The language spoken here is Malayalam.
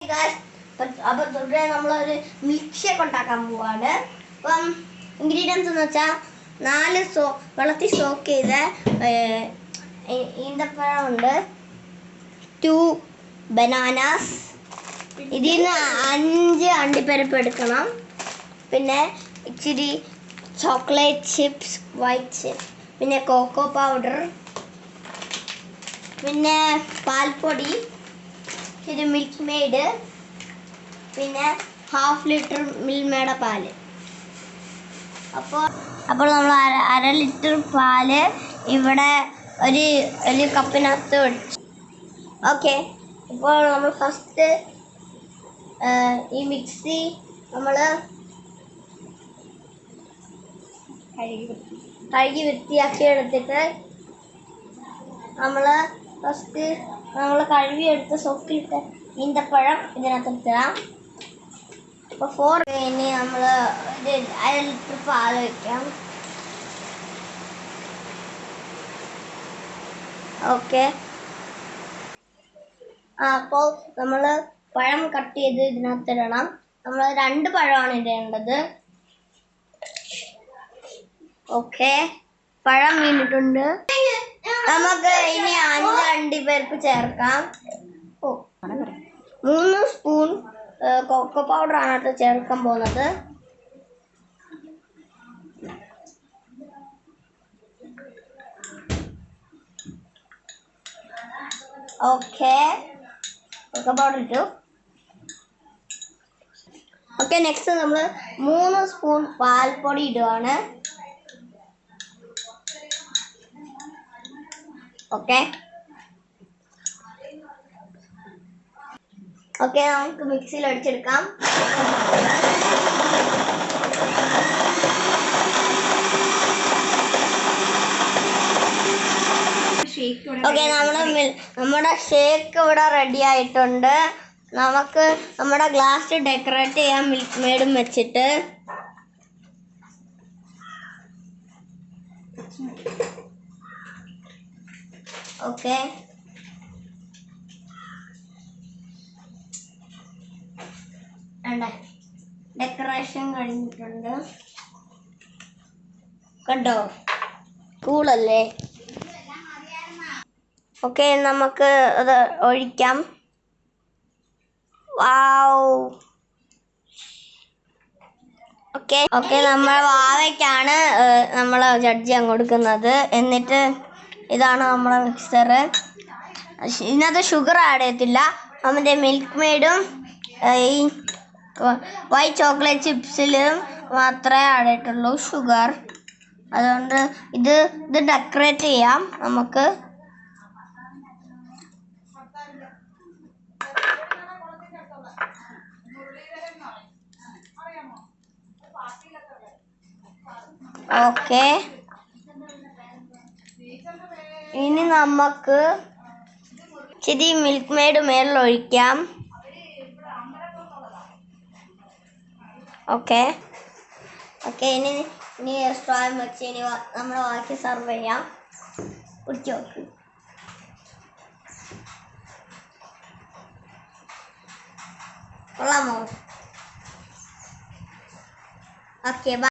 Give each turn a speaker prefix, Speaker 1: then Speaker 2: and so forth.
Speaker 1: അപ്പോൾ തൊട്ടേ നമ്മളൊരു മിൽക്ക് ഷേക്ക് ഉണ്ടാക്കാൻ പോവാണ്. അപ്പം ഇൻഗ്രീഡിയൻസ് എന്ന് വെച്ചാൽ 4 വെള്ളത്തിൽ സോക്ക് ചെയ്ത ഈന്തപ്പഴം ഉണ്ട്, 2 ബനാനാസ്, ഇതിൽ നിന്ന് 5 അണ്ടിപ്പരിപ്പ് എടുക്കണം, പിന്നെ ഇച്ചിരി ചോക്ലേറ്റ് ചിപ്സ്, വൈറ്റ് ചിപ്സ്, പിന്നെ കോക്കോ പൗഡർ, പിന്നെ പാൽപ്പൊടി, ഇച്ചിരി മിൽക്ക് മെയ്ഡ്, പിന്നെ 1/2 ലിറ്റർ മിൽമയുടെ പാല്. അപ്പോൾ നമ്മൾ 1/2 ലിറ്റർ പാല് ഇവിടെ ഒരു കപ്പിനകത്ത് ഒഴിച്ചു. ഓക്കെ, ഇപ്പോൾ നമ്മൾ ഫസ്റ്റ് ഈ മിക്സി നമ്മൾ കഴുകി വൃത്തിയാക്കി എടുത്തിട്ട് നമ്മൾ കഴുകിയെടുത്ത് സോക്കിലിട്ട ഈന്തപ്പഴം ഇതിനകത്ത് ഇട്ടാം. അപ്പോൾ ഇനി നമ്മൾ 1/2 ലിറ്റർ പാൽ വയ്ക്കാം. ഓക്കെ, അപ്പോൾ നമ്മൾ പഴം കട്ട് ചെയ്ത് ഇതിനകത്ത് ഇടണം. നമ്മൾ 2 പഴമാണ് ഇടേണ്ടത്. ഓക്കെ, പഴം വീണിട്ടുണ്ട്. നമുക്ക് ഇനി 5 അണ്ടിപ്പരിപ്പ് ചേർക്കാം. 3 സ്പൂൺ കൊക്കോ പൗഡർ ആണ് അത് ചേർക്കാൻ പോകുന്നത്. ഓക്കെ, കൊക്കോ പൗഡർ ഇട്ടു. ഓക്കെ, നെക്സ്റ്റ് നമ്മൾ 3 സ്പൂൺ പാൽപ്പൊടി ഇടുവാണ്. ഓക്കെ, നമുക്ക് മിക്സിയിൽ അടിച്ചെടുക്കാം. ഓക്കെ, നമ്മുടെ ഷേക്ക് ഇവിടെ റെഡി ആയിട്ടുണ്ട്. നമുക്ക് നമ്മുടെ ഗ്ലാസ് ഡെക്കറേറ്റ് ചെയ്യാം മിൽക്ക് മെയ്ഡും വെച്ചിട്ട്. ഓക്കെ, ഡെക്കറേഷൻ കഴിഞ്ഞിട്ടുണ്ട്. കണ്ടോ, കൂളല്ലേ? ഓക്കെ, നമുക്ക് അത് ഒഴിക്കാം. വാവ്. ഓക്കെ, നമ്മൾ വാവയ്ക്കാണ് നമ്മൾ ജഡ്ജ് ചെയ്യാൻ കൊടുക്കുന്നത്. എന്നിട്ട് ഇതാണ് നമ്മുടെ മിക്സർ. ഇതിനകത്ത് ഷുഗർ ആഡ് ചെയ്യത്തില്ല. നമ്മുടെ മിൽക്ക് മെയ്ഡും ഈ വൈറ്റ് ചോക്ലേറ്റ് ചിപ്സിലും മാത്രമേ ആഡ് ചെയ്തിട്ടുള്ളൂ ഷുഗർ. അതുകൊണ്ട് ഇത് ഡെക്കറേറ്റ് ചെയ്യാം നമുക്ക്. ഓക്കെ, ഇനി നമുക്ക് ഇച്ചിരി മിൽക്ക് മെയ്ഡ് മേളിൽ ഒഴിക്കാം. ഓക്കെ, ഇനി സ്ട്രോയും വെച്ച് ഇനി നമ്മൾ ബാക്കി സെർവ് ചെയ്യാം. കുടിച്ചു നോക്ക്. കൊള്ളാമോ? Okay, by.